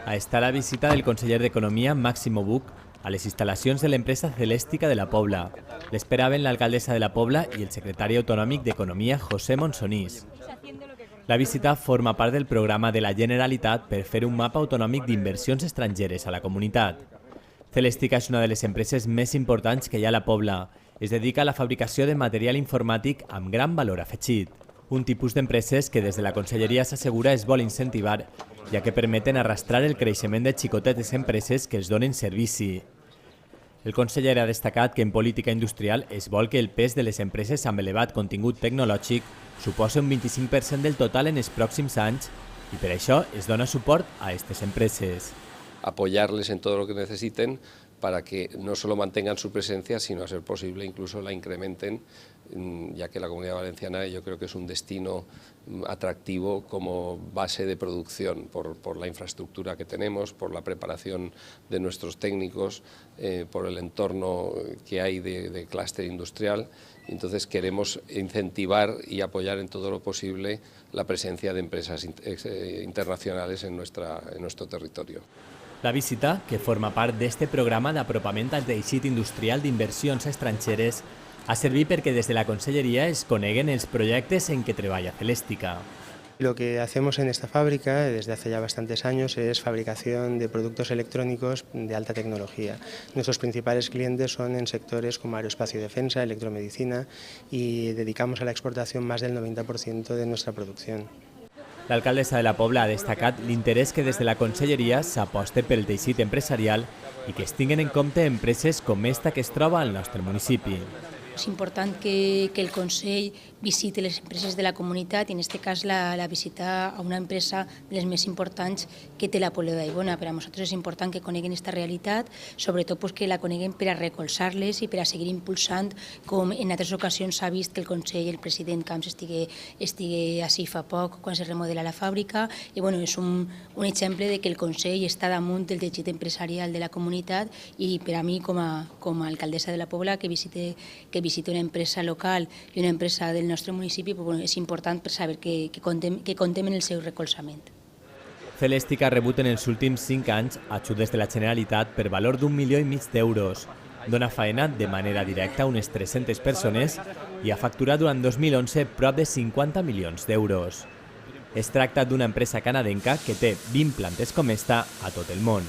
Està la visita del conseller d'Economia, Máximo Buch, a les instal·lacions de l'empresa Celèstica de la Pobla. L'esperaven l'alcaldessa de la Pobla i el secretari autonòmic d'Economia, José Monsonís. La visita forma part del programa de la Generalitat per fer un mapa autonòmic d'inversions estrangeres a la comunitat. Celèstica és una de les empreses més importants que hi ha a la Pobla. Es dedica a la fabricació de material informàtic amb gran valor afegit. Un tipus d'empreses que des de la Conselleria s'assegura es vol incentivar, ja que permeten arrastrar el creixement de xicotetes empreses que els donen servici. El conseller ha destacat que en política industrial es vol que el pes de les empreses amb elevat contingut tecnològic suposa un 25% del total en els pròxims anys i per això es dona suport a aquestes empreses. Apoyarles en todo lo que necesiten para que no solo mantengan su presencia, sino a ser posible incluso la incrementen, ya que la Comunidad Valenciana yo creo que es un destino atractivo como base de producción por la infraestructura que tenemos, por la preparación de nuestros técnicos, por el entorno que hay de clúster industrial. Entonces queremos incentivar y apoyar en todo lo posible la presencia de empresas internacionales en nuestro territorio. La visita, que forma part d'este programa d'apropament al teixit industrial d'inversions estrangeres, ha servit perquè des de la Conselleria es coneguen els projectes en què treballa Celèstica. Lo que hacemos en esta fábrica desde hace ya bastantes años es fabricación de productos electrónicos de alta tecnología. Nuestros principales clientes son en sectores como aeroespacio y defensa, electromedicina y dedicamos a la exportación más del 90% de nuestra producción. L'alcaldessa de la Pobla ha destacat l'interès que des de la Conselleria s'aposta pel teixit empresarial i que es tinguen en compte empreses com esta que es troba al nostre municipi. És important que el Consell visiti les empreses de la comunitat i en aquest cas la visita a una empresa de les més importants que té la Pobla d'Aigona. Per a nosaltres és important que coneguin aquesta realitat, sobretot que la coneguin per a recolzar-les i per a seguir impulsant, com en altres ocasions s'ha vist que el Consell i el president Camps estigui així fa poc quan se remodela la fàbrica. I és un exemple de que el Consell està damunt del teixit empresarial de la comunitat i per a mi com a alcaldessa de la Pobla que visiti una empresa local i una empresa del nostre municipi és important per saber que contem en el seu recolzament. Celèstica ha rebut en els últims 5 anys ajudes de la Generalitat per valor d'1,5 milió d'euros. Dona faena de manera directa a unes 300 persones i ha facturat durant 2011 prop de 50 milions d'euros. Es tracta d'una empresa canadenca que té 20 plantes com esta a tot el món.